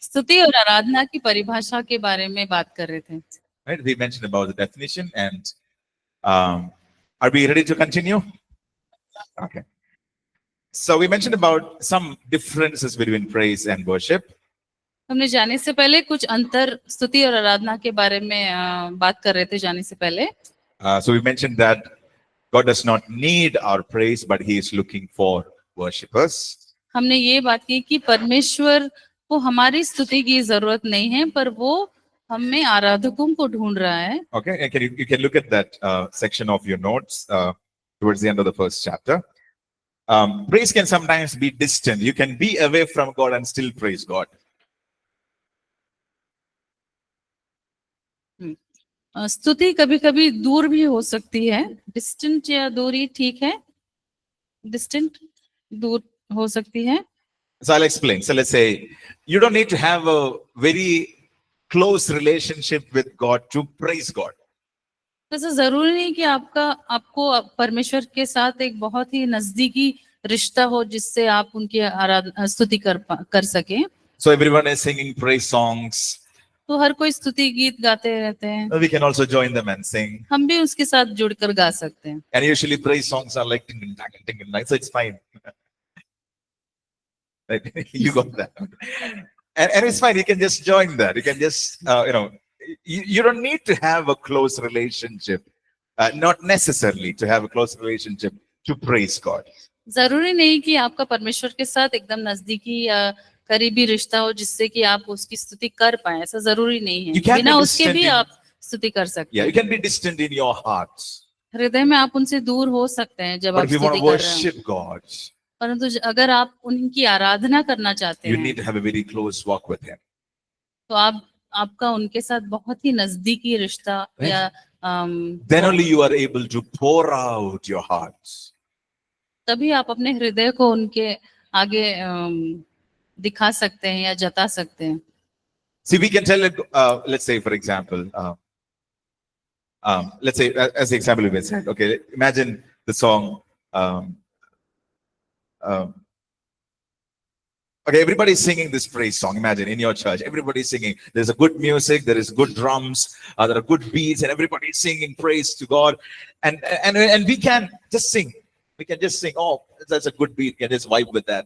स्तुति और आराधना की परिभाषा के बारे में बात कर रहे थे। Right? We mentioned about the definition, and are we ready to continue? Okay. So we mentioned about some differences between praise and worship. हमने जाने से पहले कुछ अंतर स्तुति और आराधना के बारे में बात कर रहे थे जाने से पहले। So we mentioned that God does not need our praise, but He is looking for worshippers. हमने ये बात की कि परमेश्वर को हमारी स्तुति की जरूरत नहीं है, पर वो हमें आराधकों को ढूंढ रहा है। Okay, and you can look at that section of your notes towards the end of the first chapter. Praise can sometimes be distant. You can be away from God and still praise God. स्तुति कभी कभी दूर भी हो सकती है। Distant या दूरी ठीक है, डिस्टेंट दूर हो सकती है। So I'll explain. So let's say you don't need to have a very close relationship with God to praise God. ऐसा जरूरी नहीं कि आपको परमेश्वर के साथ एक बहुत ही नजदीकी रिश्ता हो जिससे आप उनकी आराधना स्तुति कर सके। So everyone is singing praise songs. तो हर कोई स्तुति गीत गाते रहते हैं। We can also join them and sing. हम भी उसके साथ जुड़कर गा सकते हैं। And usually praise songs are like ting ting ting ting, so it's fine. You got that. And it's fine. You can just join that. You can just you don't need to have a close relationship. Not necessarily to have a close relationship to praise God. जरूरी नहीं कि आपका परमेश्वर के साथ एकदम नजदीकी या करीबी रिश्ता हो जिससे कि आप उसकी स्तुति कर पाए। ऐसा जरूरी नहीं है। बिना उसके भी आप स्तुति कर सकते हैं। Yeah, you can be distant in your heart. हृदय में आप उनसे दूर हो सकते हैं जब आप स्तुति कर रहे हैं। परंतु अगर आप उनकी आराधना करना चाहते हैं, you need to have a very close walk with Him. तो आपका उनके साथ बहुत ही नजदीकी रिश्ता या then only you are able to pour out your hearts. तभी आप अपने हृदय को उनके आगे दिखा सकते हैं या जता सकते हैं। See, we can tell it, let's say for example, let's say as the example we said, okay, imagine the song okay, everybody is singing this praise song. Imagine in your church, everybody is singing. There's a good music, there is good drums, there are good beats, and everybody is singing praise to God. And we can just sing. We can just sing. Oh, that's a good beat. You can just vibe with that.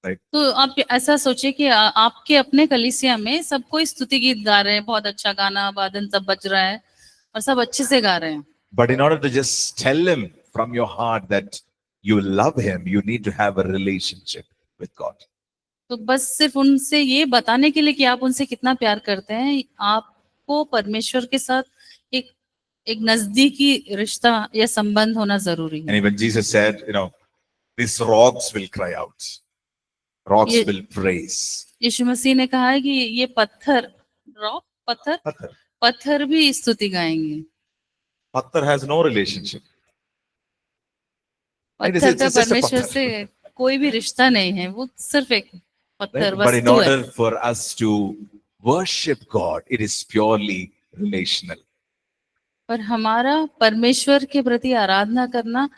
Right? तो आप ऐसा सोचिए कि आपके अपने कलीसिया में सब कोई स्तुति गीत गा रहे हैं, बहुत अच्छा गाना वादन सब बज रहा है और सब अच्छे से गा रहे हैं। But in order to just tell Him from your heart that you love Him, you need to have a relationship with God. तो बस सिर्फ उनसे ये बताने के लिए कि आप उनसे कितना प्यार करते हैं, आपको परमेश्वर के साथ एक नजदीकी रिश्ता या संबंध होना जरूरी है। And even Jesus said, these rocks will cry out. Rocks will praise. यीशु मसीह ने कहा है कि ये पत्थर भी स्तुति गाएंगे। पत्थर has no relationship. पत्थर का परमेश्वर से कोई भी रिश्ता नहीं है, वो सिर्फ एक पत्थर वस्तु है। But in order for us to worship God, it is purely relational. पर हमारा परमेश्वर के प्रति आराधना करना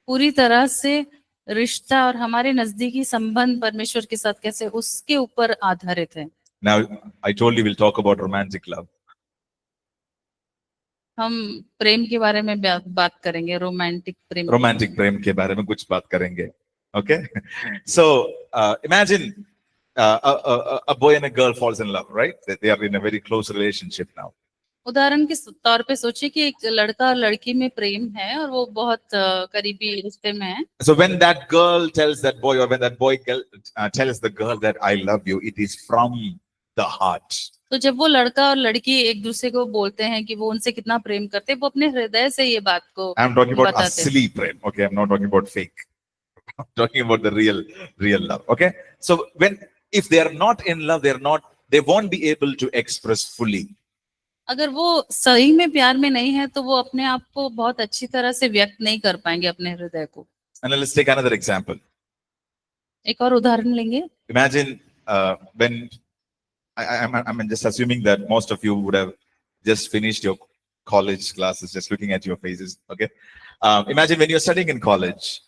पूरी तरह से रिश्ता और हमारे नजदीकी संबंध परमेश्वर के साथ कैसे उसके ऊपर आधारित है। Now I told you we'll talk about romantic love. हम प्रेम के बारे में बात करेंगे, रोमांटिक प्रेम के बारे में कुछ बात करेंगे। Okay, so imagine a boy and a girl falls in love, right? They are in a very close relationship now. उदाहरण के तौर पे सोचिए कि एक लड़का और लड़की में प्रेम है और वो बहुत करीबी रिश्ते में है। So when that girl tells that boy, or when that boy tells the girl that I love you, it is from the heart. तो जब वो लड़का और लड़की एक दूसरे को बोलते हैं कि वो उनसे कितना प्रेम करते हैं, वो अपने हृदय से ये बात को I'm talking about asli prem. Okay, I'm not talking about fake. I'm talking about the real love. Okay, so if they are not in love, they won't be able to express fully. अगर वो सही में प्यार में नहीं है तो वो अपने आप को बहुत अच्छी तरह से व्यक्त नहीं कर पाएंगे अपने हृदय को। And let's take another example. एक और उदाहरण लेंगे। Imagine when I'm just assuming that most of you would have just finished your college classes, just looking at your faces. Okay, imagine when you're studying in college,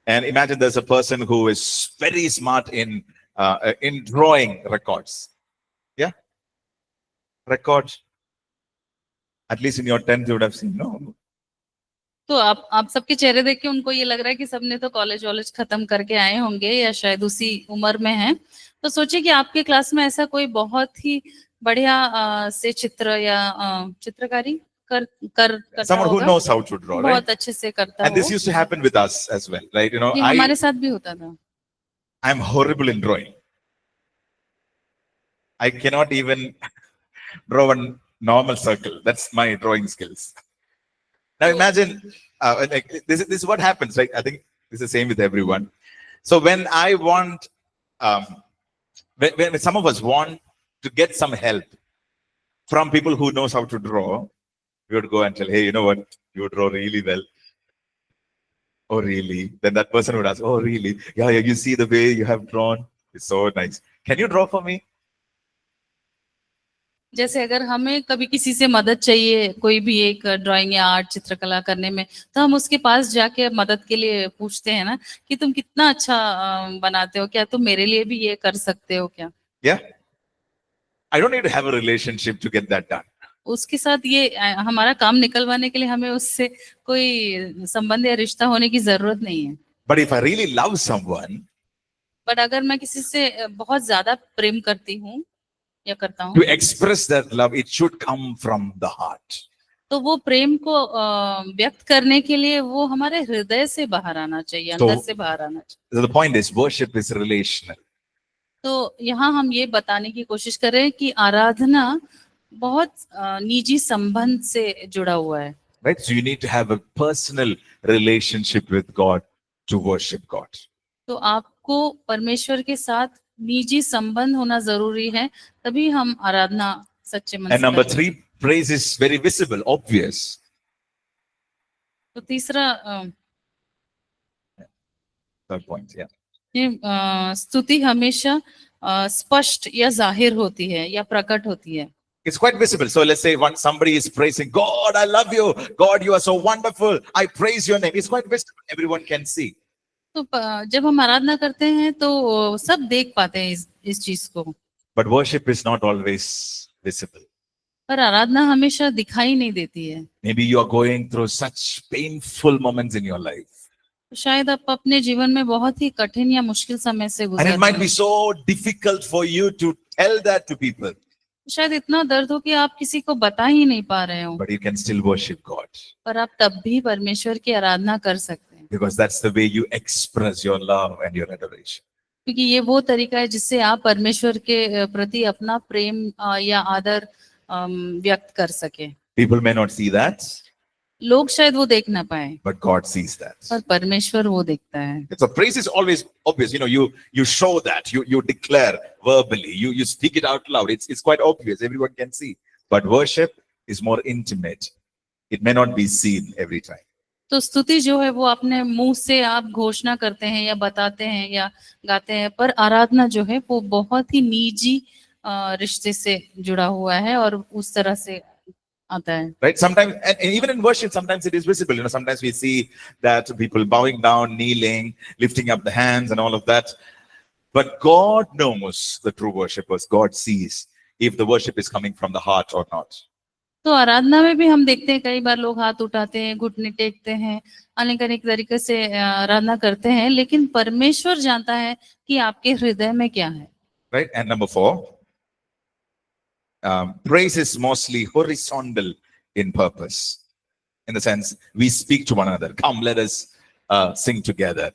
and imagine there's a person who is very smart in drawing records. record. At least in your 10th, you would have seen, no? तो आप सबके चेहरे देख के उनको ये लग रहा है कि सबने तो कॉलेज वॉलेज खत्म करके आए होंगे या शायद उसी उम्र में हैं। तो सोचिए कि आपके क्लास में ऐसा कोई बहुत ही बढ़िया से चित्र या चित्रकारी करता Someone who होगा, knows how to draw, right? बहुत अच्छे से करता And this हो। used to happen with us as well, right? You know, ये हमारे साथ भी होता था। I'm horrible in drawing. I cannot even draw a normal circle. That's my drawing skills. Now imagine, like, this is what happens, right? I think this is the same with everyone. So when I want, when some of us want to get some help from people who knows how to draw, we would go and tell, hey, you know what? You draw really well. Oh, really? Then that person would ask, oh, really? Yeah, yeah, you see the way you have drawn. It's so nice. Can you draw for me? जैसे अगर हमें कभी किसी से मदद चाहिए कोई भी एक ड्राइंग या आर्ट चित्रकला करने में, तो हम उसके पास जाके मदद के लिए पूछते हैं ना कि तुम कितना अच्छा बनाते हो, क्या तुम मेरे लिए भी ये कर सकते हो क्या? Yeah. I don't need to have a relationship to get that done. उसके साथ ये हमारा काम निकलवाने के लिए हमें उससे कोई संबंध या रिश्ता होने की जरूरत नहीं है। But if I really love someone, but अगर मैं किसी से बहुत ज्यादा प्रेम करती हूँ या करता हूँ, to express that love, it should come from the heart. तो वो प्रेम को व्यक्त करने के लिए वो हमारे हृदय से बाहर आना चाहिए, अंदर से बाहर आना चाहिए। So the point is, worship is relational. तो यहाँ हम ये बताने की कोशिश कर रहे हैं कि आराधना बहुत निजी संबंध से जुड़ा हुआ है। Right? So you need to have a personal relationship with God to worship God. तो आपको परमेश्वर के साथ निजी संबंध होना जरूरी है, तभी हम आराधना सच्चे मन से And number करेंगे। 3, praise is very visible, obvious. तो तीसरा Third point, yeah. ये स्तुति हमेशा स्पष्ट या जाहिर होती है या प्रकट होती है। It's quite visible. So let's say once somebody is praising, God, I love you. God, you are so wonderful. I praise your name. It's quite visible. Everyone can see. तो जब हम आराधना करते हैं तो सब देख पाते हैं इस चीज को। But worship is not always visible. पर आराधना हमेशा दिखाई नहीं देती है। Maybe you are going through such painful moments in your life. शायद आप अपने जीवन में बहुत ही कठिन या मुश्किल समय से And गुजर it रहे might be हैं। so difficult for you to tell that to people. शायद इतना दर्द हो कि आप किसी को बता ही नहीं पा रहे हो, But you can still worship God. पर आप तब भी परमेश्वर की आराधना कर सकते हैं, Because that's the way you express your love and your adoration. क्योंकि ये वो तरीका है जिससे आप परमेश्वर के प्रति अपना प्रेम या आदर व्यक्त कर सके। People may not see that, लोग शायद वो देख ना पाए, but God sees that. पर परमेश्वर वो देखता है। So praise is always obvious. You know, you show that, you declare verbally, you speak it out loud. It's quite obvious. Everyone can see. But worship is more intimate. It may not be seen every time. तो स्तुति जो है वो अपने मुंह से आप घोषणा करते हैं या बताते हैं या गाते हैं, पर आराधना जो है वो बहुत ही निजी रिश्ते से जुड़ा हुआ है और उस तरह से आता है। Right? Sometimes, and even in worship, sometimes it is visible. You know, sometimes we see that people bowing down, kneeling, lifting up the hands, and all of that. But God knows the true worshipers. God sees if the worship is coming from the heart or not. तो आराधना में भी हम देखते हैं कई बार लोग हाथ उठाते हैं, घुटने टेकते हैं, अनेक अनेक तरीके से आराधना करते हैं, लेकिन परमेश्वर जानता है कि आपके हृदय में क्या है। Right? And number 4, praise is mostly horizontal in purpose. In the sense, we speak to one another. Come, let us sing together.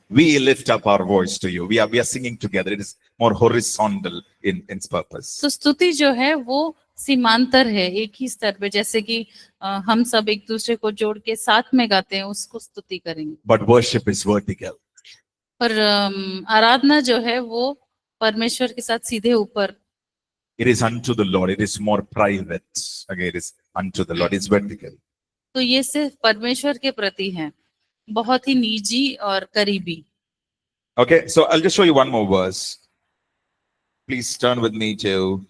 We lift up our voice to you. We are singing together. It is more horizontal in its purpose. तो स्तुति जो है वो सीमांतर है, एक ही स्तर पे, जैसे कि हम सब एक दूसरे को जोड़ के साथ में गाते हैं, उसको स्तुति करेंगे। But worship is vertical. पर आराधना जो है वो परमेश्वर के साथ सीधे ऊपर। It is unto the Lord. It is more private. Okay, it is unto the Lord. It's vertical. तो ये सिर्फ परमेश्वर के प्रति है, बहुत ही निजी और करीबी। Okay, so I'll just show you one more verse. Please turn with me to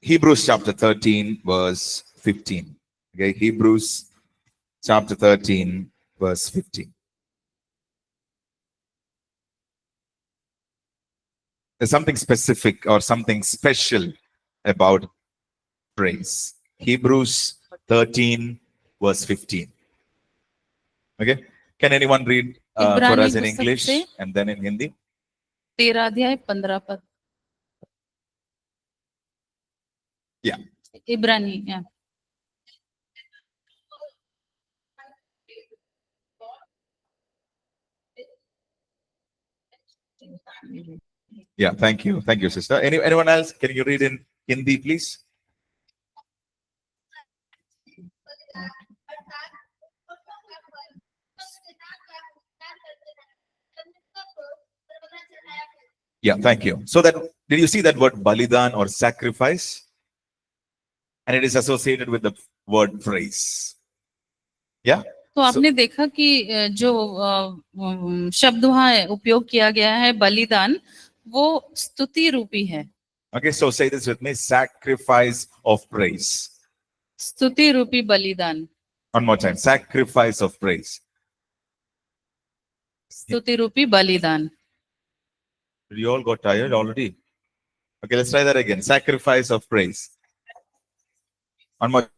Hebrews chapter 13, verse 15. Okay, Hebrews chapter 13, verse 15. There's something specific or something special about praise. Hebrews 13, verse 15. Okay. Can anyone read for इब्रानी us in पुस्तक English से and then in Hindi? 13 अध्याय 15 पद. Yeah. इब्रानी, yeah. Yeah. Thank you. Thank you, sister. Anyone else? Can you read in Hindi, please? Yeah, thank you. So that, did you see that word balidan or sacrifice? And it is associated with the word praise. Yeah. तो आपने देखा कि जो शब्द वहाँ उपयोग किया गया है बलिदान, वो स्तुति रूपी है. Okay, so say this with me: sacrifice of praise. स्तुति रूपी बलिदान. One more time: sacrifice of praise. स्तुति रूपी बलिदान. You all got tired already? Okay, let's try that again. Sacrifice of praise. One more.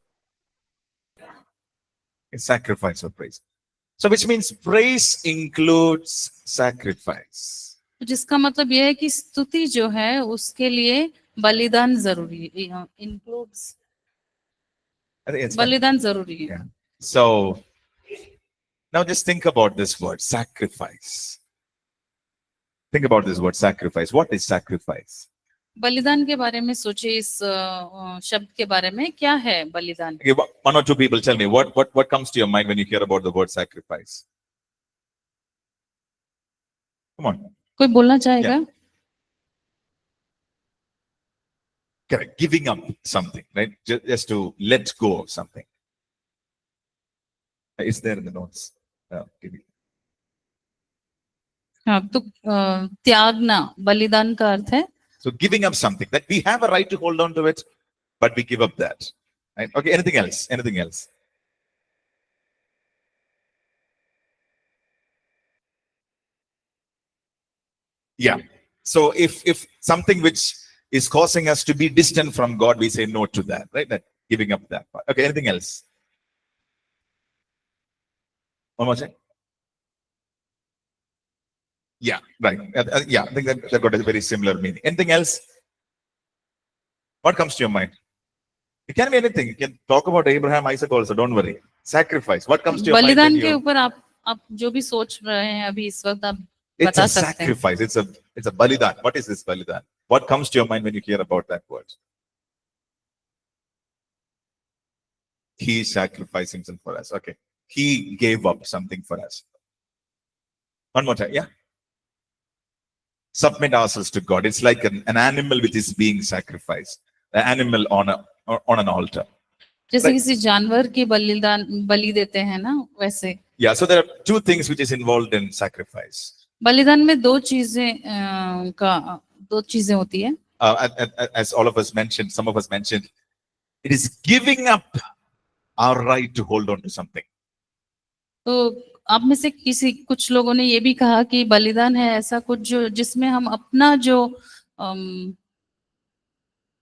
Sacrifice of praise. So which means praise includes sacrifice. जिसका मतलब यह है कि स्तुति जो है उसके लिए बलिदान जरूरी है. इंक्लूड्स, I think it's बलिदान जरूरी है. yeah. So now just think about this word, sacrifice. Think about this word, sacrifice. What is sacrifice? बलिदान के बारे में सोचे. इस शब्द के बारे में क्या है बलिदान. Okay, one or two people tell me what comes to your mind when you hear about the word sacrifice. Come on. कोई बोलना चाहेगा. Correct. Giving up something, right? Just to let go of something. It's there in the notes. हाँ, तो त्यागना बलिदान का अर्थ है. So giving up something that we have a right to hold on to it, but we give up that. Right? Okay. Anything else? Anything else? Yeah. So if something which is causing us to be distant from God, we say no to that, right? That giving up that part. Okay. Anything else? One more thing. Yeah. Right. Yeah. I think that got a very similar meaning. Anything else? What comes to your mind? It can be anything. You can talk about Abraham, Isaac also. Don't worry. Sacrifice. What comes to your mind? बलिदान के ऊपर आप जो भी सोच रहे हैं अभी इस वक्त आप It's बता a सकते हैं. sacrifice. It's a balidan. What is this balidan? What comes to your mind when you hear about that word? He sacrificed himself for us. Okay. He gave up something for us. One more time. Yeah. Submit ourselves to God. It's like an animal which is being sacrificed. An animal on an altar. जैसे किसी जानवर की बलि देते हैं ना, वैसे. Yeah. So there are two things which is involved in sacrifice. बलिदान में दो चीजें होती है. As all of us mentioned, some of us mentioned, it is giving up our right to hold on to something. तो आप में से कुछ लोगों ने ये भी कहा कि बलिदान है ऐसा कुछ जो जिसमें हम अपना जो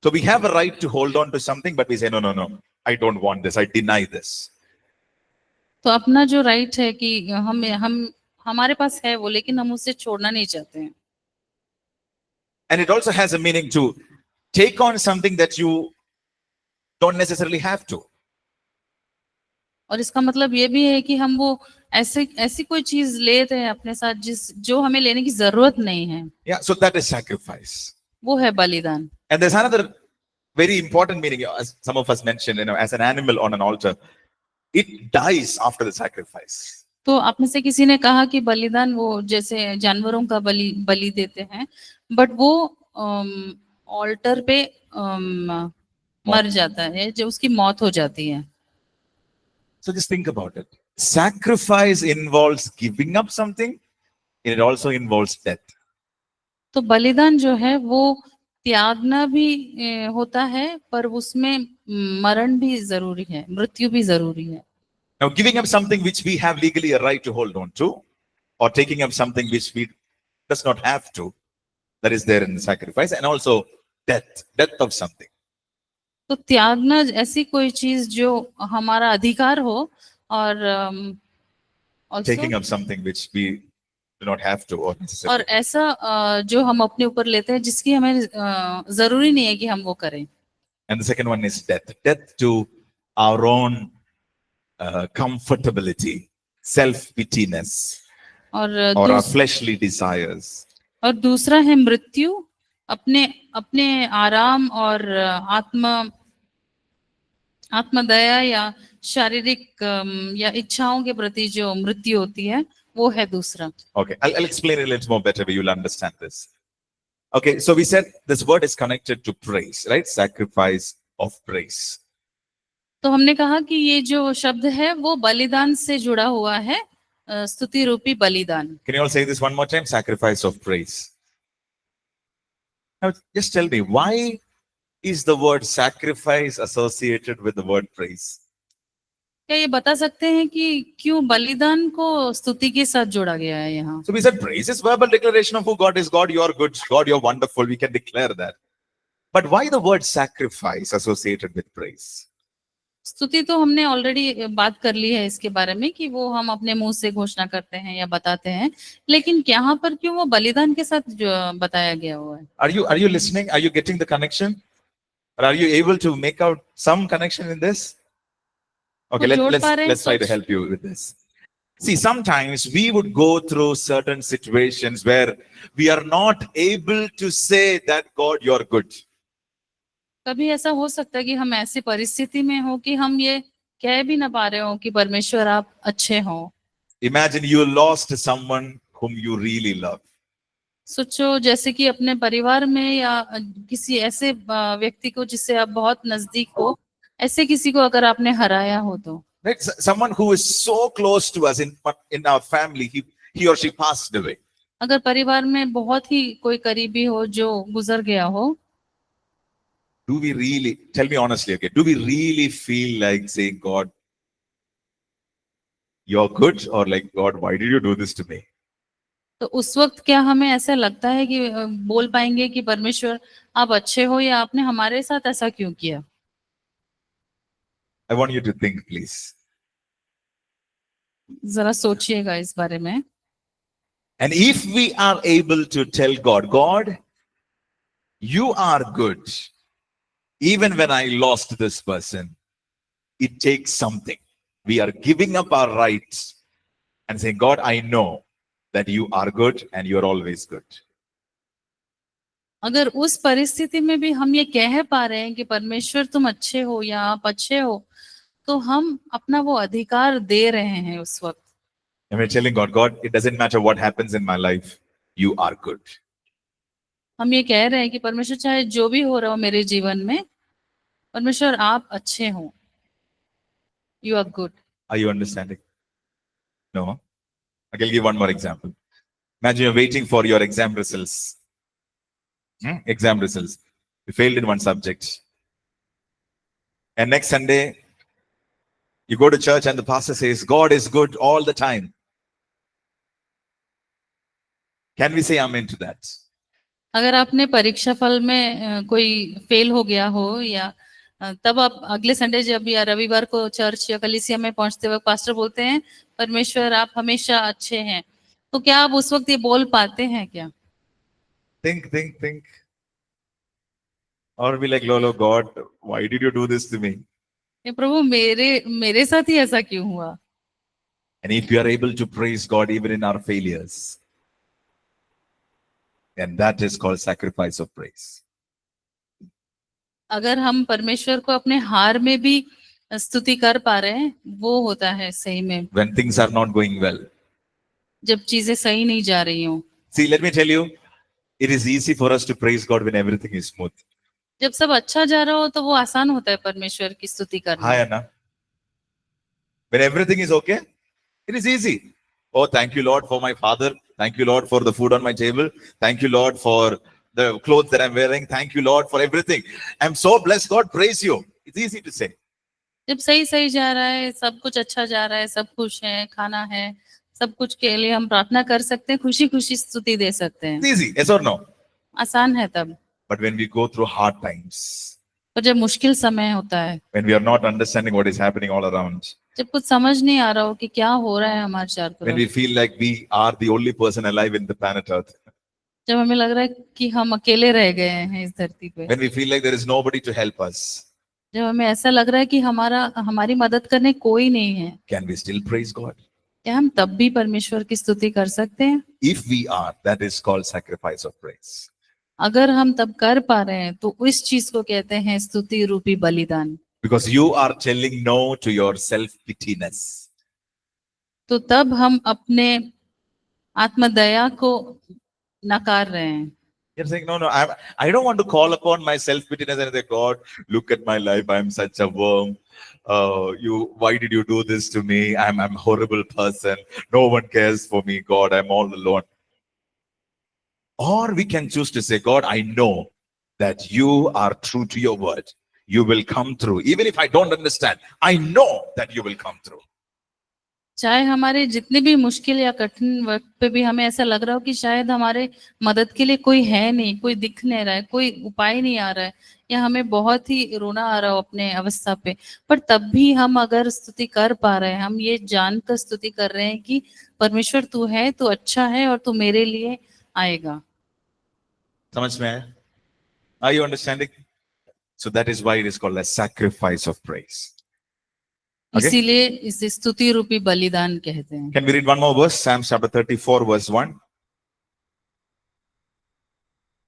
So we have a right to hold on to something, but we say, no, I don't want this. I deny this. तो अपना जो राइट है कि हमारे पास है वो, लेकिन हम उसे छोड़ना नहीं चाहते हैं. And it also has a meaning to take on something that you don't necessarily have to. और इसका मतलब ये भी है कि हम वो ऐसी कोई चीज लेते हैं अपने साथ जो हमें लेने की जरूरत नहीं है. Yeah, so that is sacrifice. वो है बलिदान. And there's another very important meaning, as some of us mentioned, as an animal on an altar, it dies after the sacrifice. तो आप में से किसी ने कहा कि बलिदान वो जैसे जानवरों का बलि देते हैं, बट वो ऑल्टर पे मर जाता है, जो उसकी मौत हो जाती है. So just think about it. Sacrifice involves giving up something. It also involves death. तो बलिदान जो है वो त्यागना भी होता है, पर उसमें मरण भी जरूरी है, मृत्यु भी जरूरी है. Now, giving up something which we have legally a right to hold on to, or taking up something which we does not have to, that is there in the sacrifice, and also death of something. तो त्यागना ऐसी कोई चीज जो हमारा अधिकार हो और also Taking up something which we do not have to or और necessarily. ऐसा जो हम अपने ऊपर लेते हैं जिसकी हमें जरूरी नहीं है कि हम वो करें. And the second one is death. Death to our own comfortability, self-pityness, और or our fleshly desires. और दूसरा है मृत्यु अपने अपने आराम और आत्मदया या शारीरिक या इच्छाओं के प्रति जो मृत्यु होती है वो है दूसरा. Okay, I'll explain it a little more better, but you'll understand this. Okay, so we said this word is connected to praise, right? Sacrifice of praise. तो हमने कहा कि ये जो शब्द है वो बलिदान से जुड़ा हुआ है, स्तुति रूपी बलिदान. Can you all say this one more time? Sacrifice of praise. Now, just tell me, why is the word sacrifice associated with the word praise? क्या ये बता सकते हैं कि क्यों बलिदान को स्तुति के साथ जोड़ा गया है यहाँ? So we said praise is verbal declaration of who God is. God, you're good. God, you're wonderful. We can declare that. But why the word sacrifice associated with praise? स्तुति तो हमने ऑलरेडी बात कर ली है इसके बारे में कि वो हम अपने मुंह से घोषणा करते हैं या बताते हैं, लेकिन यहाँ पर क्यों वो बलिदान के साथ जो बताया गया हुआ है? Are you listening? Are you getting the connection? Or are you able to make out some connection in this? Okay, let's try to help you with this. See, sometimes we would go through certain situations where we are not able to say that God, you're good. कभी ऐसा हो सकता है कि हम ऐसी परिस्थिति में हो कि हम ये कह भी ना पा रहे हो कि परमेश्वर आप अच्छे हो. Imagine you lost someone whom you really love. सोचो जैसे कि अपने परिवार में या किसी ऐसे व्यक्ति को जिससे आप बहुत नजदीक हो, ऐसे किसी को अगर आपने हराया हो तो. Right? Someone who is so close to us in our family, he or she passed away. अगर परिवार में बहुत ही कोई करीबी हो जो गुजर गया हो, Do we really, tell me honestly, okay, do we really feel like saying, God, you're good, or like, God, why did you do this to me? तो उस वक्त क्या हमें ऐसा लगता है कि बोल पाएंगे कि परमेश्वर आप अच्छे हो या आपने हमारे साथ ऐसा क्यों किया? I want you to think, please. जरा सोचिएगा इस बारे में. And if we are able to tell God, God, you are good, even when I lost this person, it takes something. We are giving up our rights and saying, God, I know that you are good and you're always good. अगर उस परिस्थिति में भी हम ये कह पा रहे हैं कि परमेश्वर तुम अच्छे हो या आप अच्छे हो, तो हम अपना वो अधिकार दे रहे हैं उस वक्त. And we're telling God, God, it doesn't matter what happens in my life, you are good. हम ये कह रहे हैं कि परमेश्वर चाहे जो भी हो रहा हो मेरे जीवन में, परमेश्वर आप अच्छे हो. You are good. Are you understanding? No. I'll give one more example. Imagine you're waiting for your exam results. Exam results. You failed in one subject. And next Sunday, you go to church and the pastor says, God is good all the time. Can we say amen to that? अगर आपने परीक्षा फल में कोई fail हो गया हो या तब आप अगले संडे जब या रविवार को चर्च या कलीसिया में पहुंचते वक्त पास्टर बोलते हैं परमेश्वर आप हमेशा अच्छे हैं, तो क्या आप उस वक्त ये बोल पाते हैं क्या? Think. Or be like, Lolo, God, why did you do this to me? प्रभु मेरे साथ ही ऐसा क्यों हुआ? And if you are able to praise God even in our failures, then that is called sacrifice of praise. अगर हम परमेश्वर को अपने हार में भी स्तुति कर पा रहे हैं, वो होता है सही में When things are not going well. जब चीजें सही नहीं जा रही हो. See, let me tell you, it is easy for us to praise God when everything is smooth. जब सब अच्छा जा रहा हो तो वो आसान होता है परमेश्वर की स्तुति करना. Hi, Anna. When everything is okay, it is easy. Oh, thank you, Lord, for my father. Thank you, Lord, for the food on my table. Thank you, Lord, for the clothes that I'm wearing. Thank you, Lord, for everything. I'm so blessed. God, praise you. It's easy to say. जब सही जा रहा है, सब कुछ अच्छा जा रहा है, सब खुश है, खाना है, सब कुछ के लिए हम प्रार्थना कर सकते हैं, खुशी स्तुति दे सकते हैं. It's easy, yes or no? आसान है तब. But when we go through hard times, पर जब मुश्किल समय होता है, when we are not understanding what is happening all around, जब कुछ समझ नहीं आ रहा हो कि क्या हो रहा है हमारे चारों when तरफ, we feel like we are the only person alive in the planet Earth, जब हमें लग रहा है कि हम अकेले रह गए हैं इस धरती पे, when we feel like there is nobody to help us, जब हमें ऐसा लग रहा है कि हमारी मदद करने कोई नहीं है, can we still praise God? क्या हम तब भी परमेश्वर की स्तुति कर सकते हैं? If we are, that is called sacrifice of praise. अगर हम तब कर पा रहे हैं तो इस चीज को कहते हैं स्तुति रूपी बलिदान। Because you are telling no to your self-pityness. तो तब हम अपने आत्मदया को नकार रहे हैं। You're saying, no, I don't want to call upon my self-pityness and say, God, look at my life. I'm such a worm. Why did you do this to me? I'm a horrible person. No one cares for me, God. I'm all alone. Or we can choose to say, God, I know that you are true to your word. You will come through. Even if I don't understand, I know that you will come through. चाहे हमारे जितने भी मुश्किल या कठिन वक्त पे भी हमें ऐसा लग रहा हो कि शायद हमारे मदद के लिए कोई है नहीं, कोई दिख नहीं रहा है, कोई उपाय नहीं आ रहा है, या हमें बहुत ही रोना आ रहा हो अपने अवस्था पे, पर तब भी हम अगर स्तुति कर पा रहे हैं, हम ये जानकर स्तुति कर रहे हैं कि परमेश्वर तू है, तू अच्छा है और तू मेरे लिए आएगा। समझ में आया? Are you understanding? So that is why it is called a sacrifice of praise. Okay? इसीलिए इसे स्तुति रूपी बलिदान कहते हैं। Can we read one more verse? Psalms chapter 34 verse 1.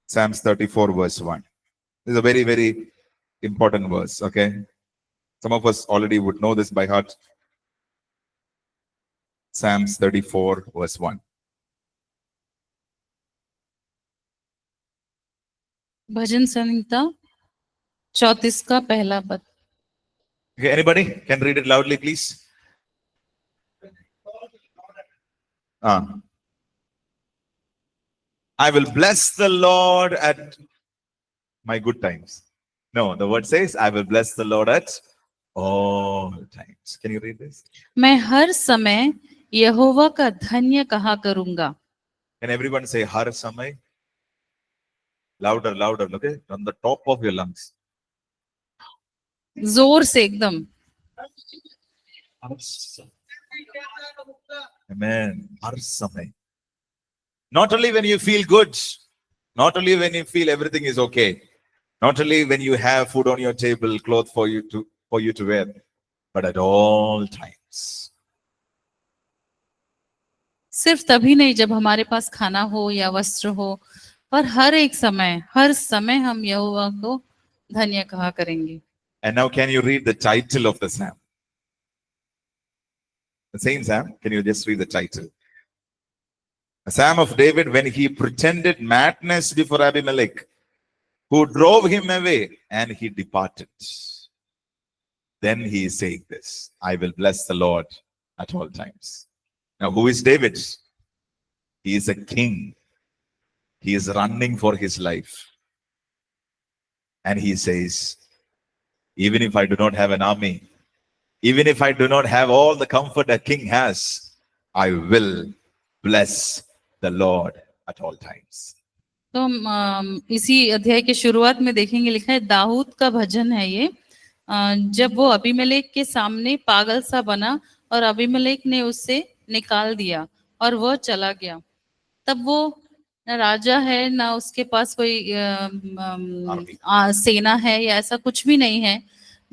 Psalms 34 verse 1. This is a very, very important verse. Okay. Some of us already would know this by heart. Psalms 34 verse 1. भजन संहिता 34 का पहला पद। Okay, anybody can read it loudly, please. I will bless the Lord at my good times. No, the word says, I will bless the Lord at all times. Can you read this? मैं हर समय यहोवा का धन्य कहा करूंगा। Can everyone say har samay? Louder, louder, okay? From the top of your lungs. जोर से एकदम। Amen. Har samay. Not only when you feel good, not only when you feel everything is okay, not only when you have food on your table, clothes for you to wear, but at all times. सिर्फ तभी नहीं जब हमारे पास खाना हो या वस्त्र हो, पर हर समय हम यहोवा को धन्य कहा करेंगे। And now can you read the title of the psalm? The same psalm, can you just read the title? A psalm of David when he pretended madness before Abimelech, who drove him away, and he departed. Then he is saying this, I will bless the Lord at all times. Now, who is David? He is a king. He is running for his life. And he says, even if I do not have an army, even if I do not have all the comfort a king has, I will bless the Lord at all times. तो हम इसी अध्याय के शुरुआत में देखेंगे, लिखा है दाऊद का भजन है ये। जब वो अबीमेलेक के सामने पागल सा बना और अबीमेलेक ने उसे निकाल दिया और वह चला गया, तब वो न राजा है, ना उसके पास कोई सेना है या ऐसा कुछ भी नहीं है,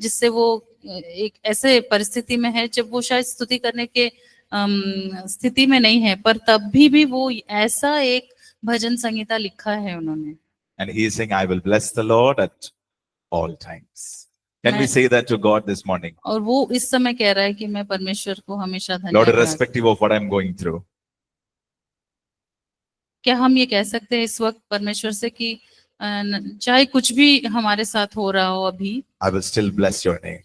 जिससे वो एक ऐसे परिस्थिति में है जब वो शायद स्तुति करने के स्थिति में नहीं है, पर तब भी वो ऐसा एक भजन संहिता लिखा है उन्होंने। And he is saying, I will bless the Lord at all times. Can we say that to God this morning? और वो इस समय कह रहा है कि मैं परमेश्वर को हमेशा धन्यवाद। Lord, irrespective of what I'm going through. क्या हम ये कह सकते हैं इस वक्त परमेश्वर से कि चाहे कुछ भी हमारे साथ हो रहा हो अभी, I will still bless your name.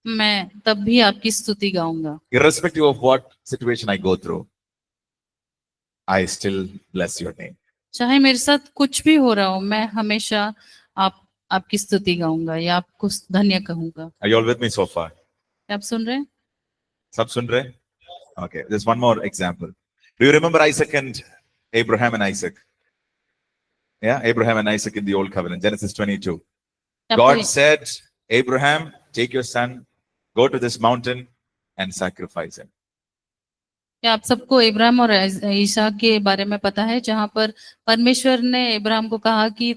मैं तब भी आपकी स्तुति गाऊंगा। Irrespective of what situation I go through, I still bless your name. चाहे मेरे साथ कुछ भी हो रहा हो, मैं हमेशा आपकी स्तुति गाऊंगा या आपको धन्य कहूंगा। Are you all with me so far? आप सुन रहे हैं? सब सुन रहे? Okay, there's one more example. Do you remember Isaac and Abraham and Isaac? Yeah, Abraham and Isaac in the Old Covenant, Genesis 22. God said, Abraham, take your son, go to this mountain and sacrifice him. क्या आप सबको इब्राहिम और ईसा के बारे में पता है, जहां पर परमेश्वर ने इब्राहिम को कहा कि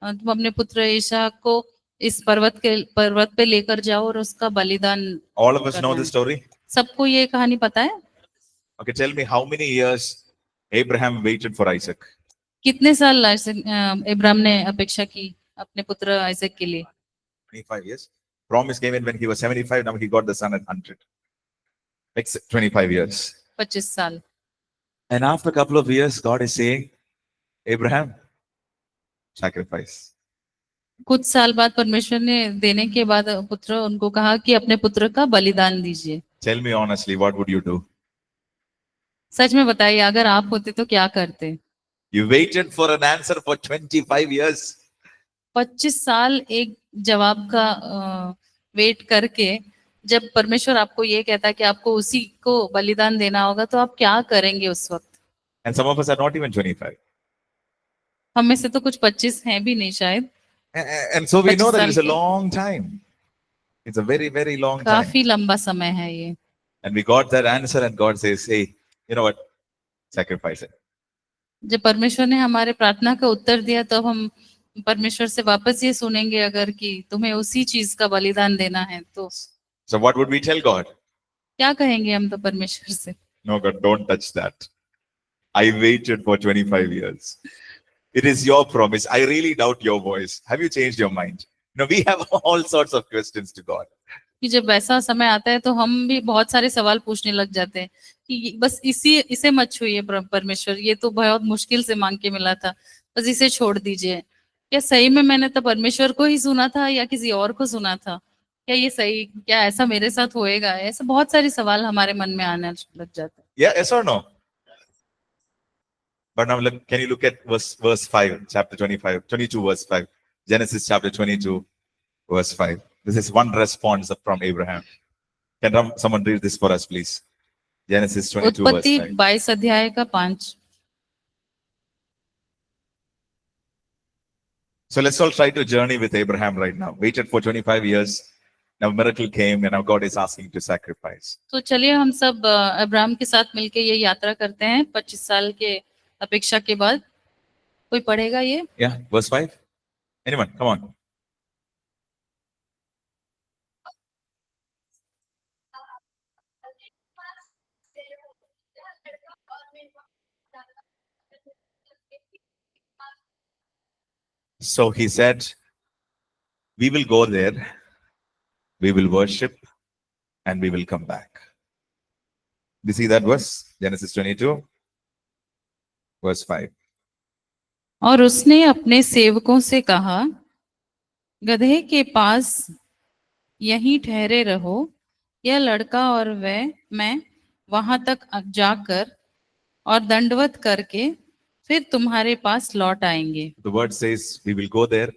तुम अपने पुत्र ईसा को इस पर्वत पे लेकर जाओ और उसका बलिदान। All of us know this story. सबको ये कहानी पता है? Okay, tell me how many years Abraham waited for Isaac? कितने साल इब्राहिम ने अपेक्षा की अपने पुत्र आइजक के लिए? 25 years. Promise came in when he was 75. Now he got the son at 100. Like 25 years. 25 साल. And after a couple of years, God is saying, Abraham, sacrifice. कुछ साल बाद परमेश्वर ने देने के बाद पुत्र उनको कहा कि अपने पुत्र का बलिदान दीजिए. Tell me honestly, what would you do? सच में बताइए, अगर आप होते तो क्या करते? You waited for an answer for 25 years. 25 साल एक जवाब का वेट करके जब परमेश्वर आपको ये कहता है कि आपको उसी को बलिदान देना होगा, तो आप क्या करेंगे उस वक्त? And some of us are not even 25. हम में से तो कुछ 25 हैं भी नहीं शायद. And so we know that it's a long time. It's a very, very long time. काफी लंबा समय है ये. And we got that answer and God says, hey, you know what? Sacrifice it. जब परमेश्वर ने हमारे प्रार्थना का उत्तर दिया, तो हम परमेश्वर से वापस ये सुनेंगे अगर कि तुम्हें उसी चीज का बलिदान देना है तो. So what would we tell God? क्या कहेंगे हम तो परमेश्वर से? No, God, don't touch that. I waited for 25 years. It is your promise. I really doubt your voice. Have you changed your mind? No, we have all sorts of questions to God. कि जब ऐसा समय आता है तो हम भी बहुत सारे सवाल पूछने लग जाते हैं कि बस इसे मत छूइए परमेश्वर, ये तो बहुत मुश्किल से मांग के मिला था, बस इसे छोड़ दीजिए. क्या सही में मैंने तो परमेश्वर को ही सुना था या किसी और को सुना था? क्या ये सही, क्या ऐसा मेरे साथ होएगा? ऐसे बहुत सारे सवाल हमारे मन में आने लग जाते हैं. Yeah, yes or no? But now look, can you look at verse 5, chapter 22 verse 5. Genesis chapter 22 verse 5. This is one response from Abraham. Can someone read this for us, please? Genesis 22 verse 5. उत्पत्ति 22 अध्याय का 5. So let's all try to journey with Abraham right now. Waited for 25 years. Now miracle came and now God is asking to sacrifice. तो चलिए हम सब Abraham के साथ मिलके ये यात्रा करते हैं 25 साल के अपेक्षा के बाद. कोई पढ़ेगा ये? Yeah, verse 5. Anyone? Come on. So he said, we will go there, we will worship, and we will come back. You see that verse? Genesis 22, verse 5. और उसने अपने सेवकों से कहा, गधे के पास यहीं ठहरे रहो, यह लड़का और मैं वहां तक जाकर और दंडवत करके फिर तुम्हारे पास लौट आएंगे. The word says, we will go there,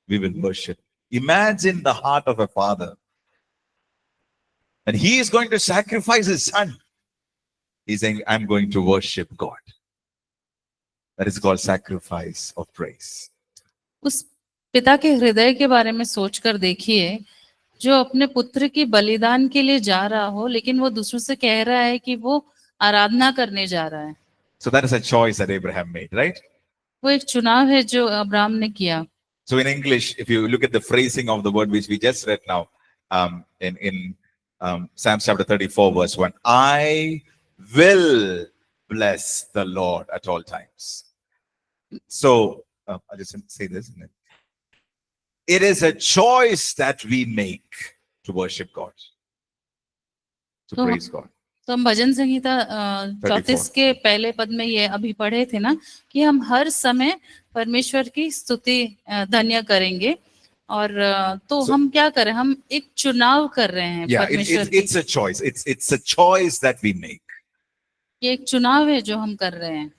we will worship. Imagine the heart of a father. And he is going to sacrifice his son. He's saying, I'm going to worship God. That is called sacrifice of praise. उस पिता के हृदय के बारे में सोचकर देखिए, जो अपने पुत्र की बलिदान के लिए जा रहा हो, लेकिन वो दूसरों से कह रहा है कि वो आराधना करने जा रहा है. So that is a choice that Abraham made, right? वो एक चुनाव है जो अब्राहम ने किया. So in English, if you look at the phrasing of the word which we just read now, in Psalms chapter 34 verse 1, I will bless the Lord at all times. So I'll just say this. It is a choice that we make to worship God, to praise God. तो हम भजन संहिता 34 के पहले पद में ये अभी पढ़े थे ना कि हम हर समय परमेश्वर की स्तुति धन्य करेंगे. और तो हम क्या करें, हम एक चुनाव कर रहे हैं परमेश्वर की. It's a choice. It's a choice that we make. ये एक चुनाव है जो हम कर रहे हैं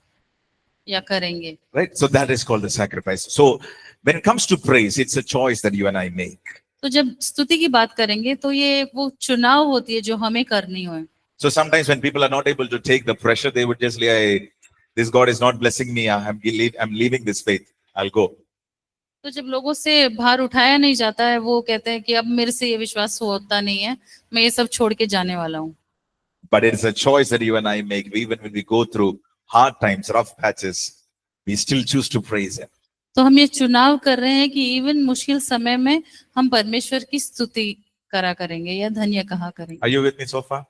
या करेंगे. Right? So that is called the sacrifice. So when it comes to praise, it's a choice that you and I make. तो जब स्तुति की बात करेंगे तो ये वो चुनाव होती है जो हमें करनी हो. So sometimes when people are not able to take the pressure, they would just say, hey, this God is not blessing me. I'm leaving this faith. I'll go. तो जब लोगों से भार उठाया नहीं जाता है, वो कहते हैं कि अब मेरे से ये विश्वास होता नहीं है, मैं ये सब छोड़ के जाने वाला हूँ. But it's a choice that you and I make. Even when we go through hard times, rough patches, we still choose to praise Him. तो हम ये चुनाव कर रहे हैं कि इवन मुश्किल समय में हम परमेश्वर की स्तुति करा करेंगे या धन्य कहा करेंगे. Are you with me so far?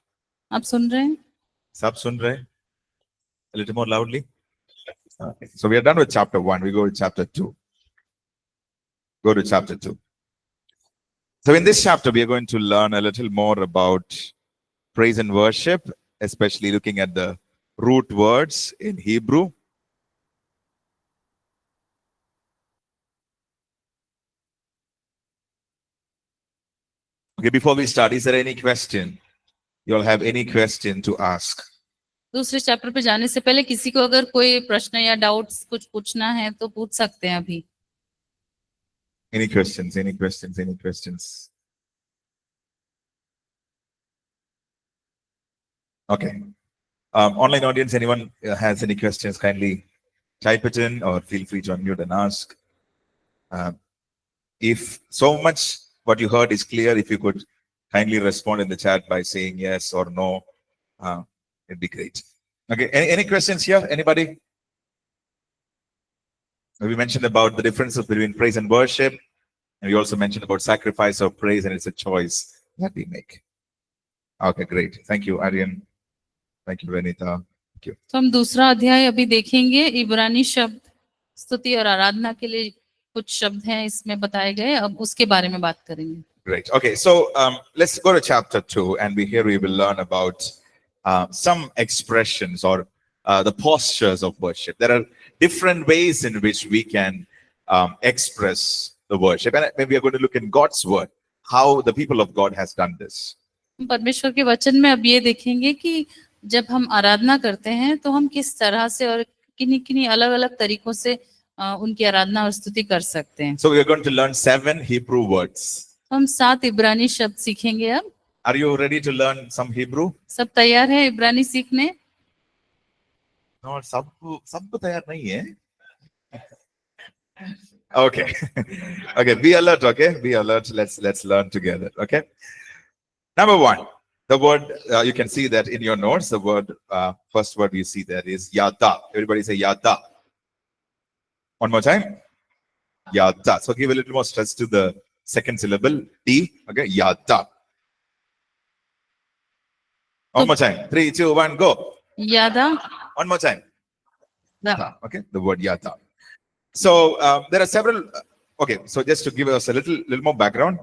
आप सुन रहे हैं? Sab sun rahe? A little more loudly. Okay. So we are done with chapter 1. We go to chapter 2. Go to chapter 2. So in this chapter, we are going to learn a little more about praise and worship, especially looking at the root words in Hebrew. Okay, before we start, is there any question? You all have any question to ask? दूसरे chapter पे जाने से पहले किसी को अगर कोई प्रश्न या डाउट्स कुछ पूछना है तो पूछ सकते हैं अभी. Any questions? Any questions? Any questions? Okay. Online audience, anyone has any questions, kindly type it in or feel free to unmute and ask. If so much what you heard is clear, if you could kindly respond in the chat by saying yes or no, it'd be great. Okay, any questions here? Anybody? We mentioned about the differences between praise and worship, and we also mentioned about sacrifice of praise, and it's a choice that we make. Okay, great. Thank you, Aryan. Thank you, Vanita. Thank you. तो हम दूसरा अध्याय अभी देखेंगे. इब्रानी शब्द स्तुति और आराधना के लिए कुछ शब्द हैं इसमें बताए गए, अब उसके बारे में बात करेंगे. Great. Okay, so let's go to chapter 2, and here we will learn about some expressions or the postures of worship. There are different ways in which we can express the worship, and maybe we are going to look in God's word how the people of God has done this. परमेश्वर के वचन में अब ये देखेंगे कि जब हम आराधना करते हैं तो हम किस तरह से और किन्हीं अलग-अलग तरीकों से उनकी आराधना और स्तुति कर सकते हैं. So we are going to learn 7 Hebrew words. हम 7 इब्रानी शब्द सीखेंगे अब. Are you ready to learn some Hebrew? सब तैयार है इब्रानी सीखने? No, सब तैयार नहीं है. Okay. Okay, be alert, okay? Be alert. Let's learn together, okay? Number 1, the word, you can see that in your notes, the word, first word you see there is yada. Everybody say yada. One more time. Yada. So give a little more stress to the second syllable, D, okay? Yada. One more time. 3, 2, 1, go. Yada. One more time. Da. Okay, the word yada. So there are several, okay, so just to give us a little more background,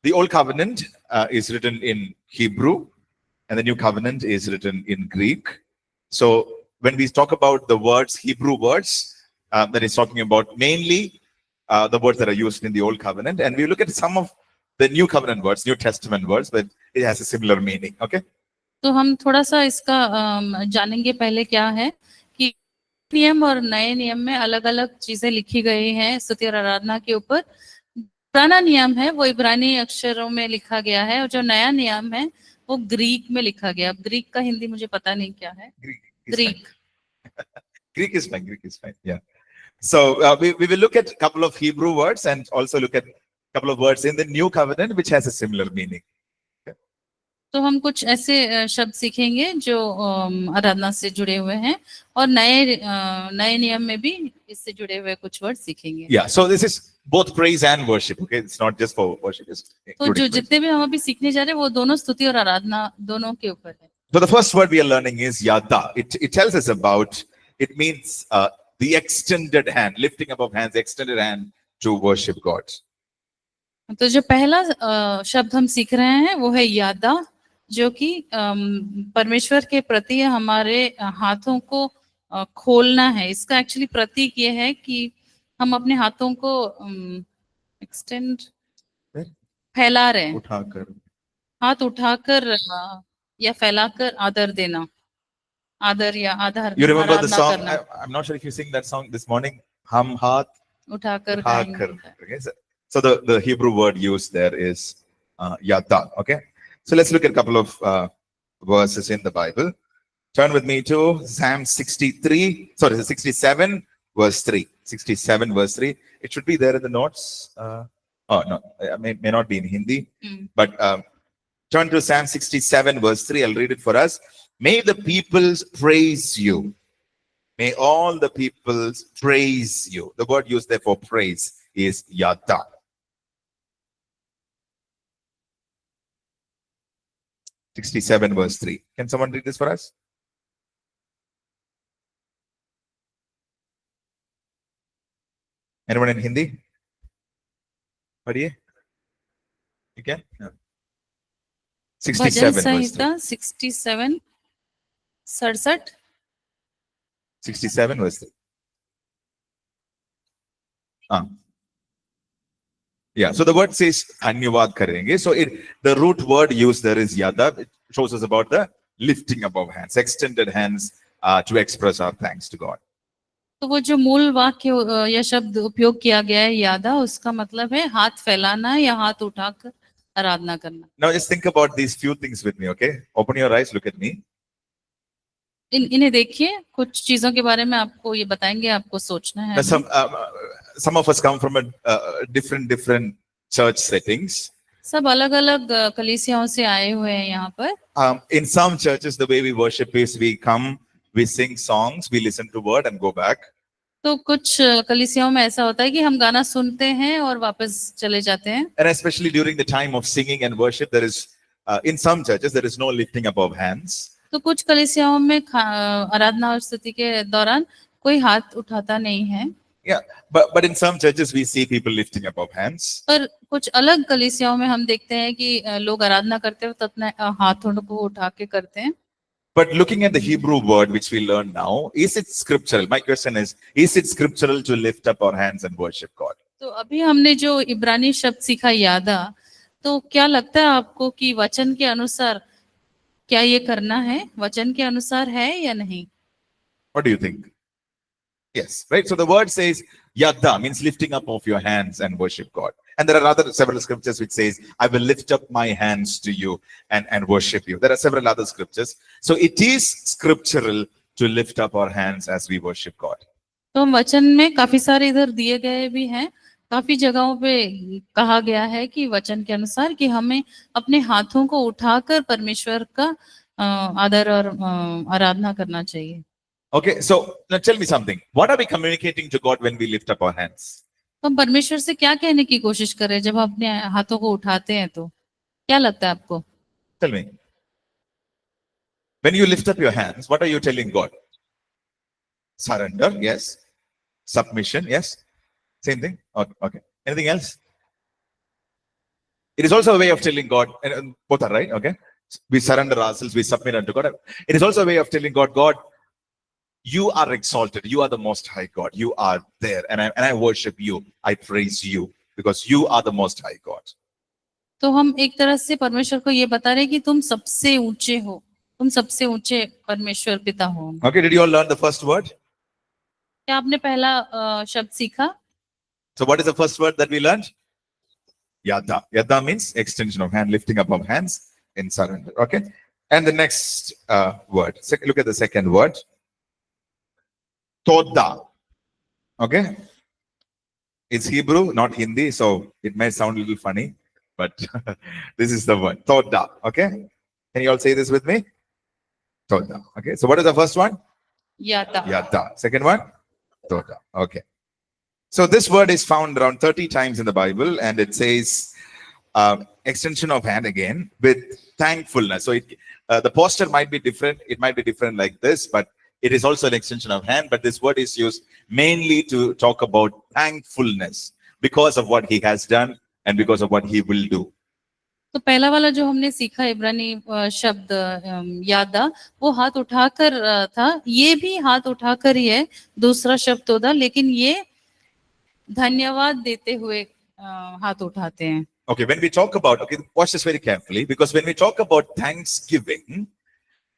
the Old Covenant is written in Hebrew, and the New Covenant is written in Greek. So when we talk about the words, Hebrew words, that is talking about mainly the words that are used in the Old Covenant, and we look at some of the New Covenant words, New Testament words, but it has a similar meaning, okay? तो हम थोड़ा सा इसका जानेंगे पहले क्या है कि नियम और नए नियम में अलग-अलग चीजें लिखी गई हैं स्तुति और आराधना के ऊपर. पुराना नियम है वो इब्रानी अक्षरों में लिखा गया है और जो नया नियम है वो ग्रीक में लिखा गया. अब ग्रीक का हिंदी मुझे पता नहीं क्या है. Greek. Greek is fine. Yeah. So we will look at a couple of Hebrew words and also look at a couple of words in the New Covenant which has a similar meaning. तो हम कुछ ऐसे शब्द सीखेंगे जो आराधना से जुड़े हुए हैं और नए नियम में भी इससे जुड़े हुए कुछ वर्ड सीखेंगे. Yeah, so this is both praise and worship, okay? It's not just for worship. तो जो जितने भी हम अभी सीखने जा रहे हैं वो दोनों स्तुति और आराधना दोनों के ऊपर है. So the first word we are learning is yada. It tells us about, it means the extended hand, lifting above hands, extended hand to worship God. तो जो पहला शब्द हम सीख रहे हैं वो है यादा, जो कि परमेश्वर के प्रति हमारे हाथों को खोलना है. इसका एक्चुअली प्रतीक ये है कि हम अपने हाथों को एक्सटेंड फैला रहे हैं, हाथ उठाकर या फैलाकर आदर देना, आदर या आधार. You remember the song? I'm not sure if you sing that song this morning. Hum haath उठाकर. Okay, so the Hebrew word used there is yada. Okay, so let's look at a couple of verses in the Bible. Turn with me to Psalm 67, verse 3. 67 verse 3. It should be there in the notes. Oh, no, may not be in Hindi. But turn to Psalm 67 verse 3. I'll read it for us. May the peoples praise you. May all the peoples praise you. The word used there for praise is yada. (67 verse 3). Can someone read this for us? Anyone in Hindi? पढ़िए. You can? No. 67 verse 3. 67 67 67 verse 3. Yeah, so the word says धन्यवाद करेंगे. So the root word used there is yada. It shows us about the lifting above hands, extended hands to express our thanks to God. तो वो जो मूल वाक्य या शब्द उपयोग किया गया है यादा, उसका मतलब है हाथ फैलाना या हाथ उठाकर आराधना करना. Now just think about these few things with me, okay? Open your eyes, look at me. इन्हें देखिए, कुछ चीजों के बारे में आपको ये बताएंगे, आपको सोचना है. Now some of us come from a different church settings. सब अलग अलग कलीसियाओं से आए हुए हैं यहाँ पर. In some churches, the way we worship is we come, we sing songs, we listen to word and go back. तो कुछ कलीसियाओं में ऐसा होता है कि हम गाना सुनते हैं और वापस चले जाते हैं. And especially during the time of singing and worship, there is in some churches there is no lifting above hands. तो कुछ कलीसियाओं में आराधना और स्तुति के दौरान कोई हाथ उठाता नहीं है. Yeah, but in some churches we see people lifting above hands. पर कुछ अलग कलीसियाओं में हम देखते हैं कि लोग आराधना करते वक्त अपने हाथों को उठा के करते हैं. But looking at the Hebrew word which we learn now, is it scriptural? My question is it scriptural to lift up our hands and worship God? तो अभी हमने जो इब्रानी शब्द सीखा यादा, तो क्या लगता है आपको कि वचन के अनुसार क्या ये करना है? वचन के अनुसार है या नहीं? What do you think? Yes, right. So the word says yada means lifting up of your hands and worship God. And there are several scriptures which says, I will lift up my hands to you and worship you. There are several other scriptures. So it is scriptural to lift up our hands as we worship God. तो वचन में काफी सारे इधर दिए गए भी हैं. काफी जगहों पे कहा गया है कि वचन के अनुसार कि हमें अपने हाथों को उठाकर परमेश्वर का आदर और आराधना करना चाहिए. Okay, so now tell me something. What are we communicating to God when we lift up our hands? हम परमेश्वर से क्या कहने की कोशिश कर रहे हैं जब अपने हाथों को उठाते हैं? तो क्या लगता है आपको? Tell me. When you lift up your hands, what are you telling God? Surrender, yes. Submission, yes. Same thing. Okay. Anything else? It is also a way of telling God, and both are right, okay? We surrender ourselves, we submit unto God. It is also a way of telling God, God, you are exalted. You are the most high God. You are there. And I worship you. I praise you because you are the most high God. तो हम एक तरह से परमेश्वर को ये बता रहे हैं कि तुम सबसे ऊंचे हो. तुम सबसे ऊंचे परमेश्वर पिता हो. Okay, did you all learn the first word? क्या आपने पहला शब्द सीखा? So what is the first word that we learned? Yada. Yada means extension of hand, lifting up of hands in surrender. Okay. And the next word. Look at the second word. Toda. Okay. It's Hebrew, not Hindi, so it may sound a little funny, but this is the word. Toda. Okay. Can you all say this with me? Toda. Okay. So what is the first one? Yada. Yada. Second one? Toda. Okay. So this word is found around 30 times in the Bible, and it says extension of hand again with thankfulness. So the posture might be different. It might be different like this, but it is also an extension of hand. But this word is used mainly to talk about thankfulness because of what he has done and because of what he will do. तो पहला वाला जो हमने सीखा इब्रानी शब्द यादा, वो हाथ उठाकर था. ये भी हाथ उठाकर ही है. दूसरा शब्द तोदा, लेकिन ये धन्यवाद देते हुए हाथ उठाते हैं. Okay, when we talk about, okay, watch this very carefully, because when we talk about thanksgiving,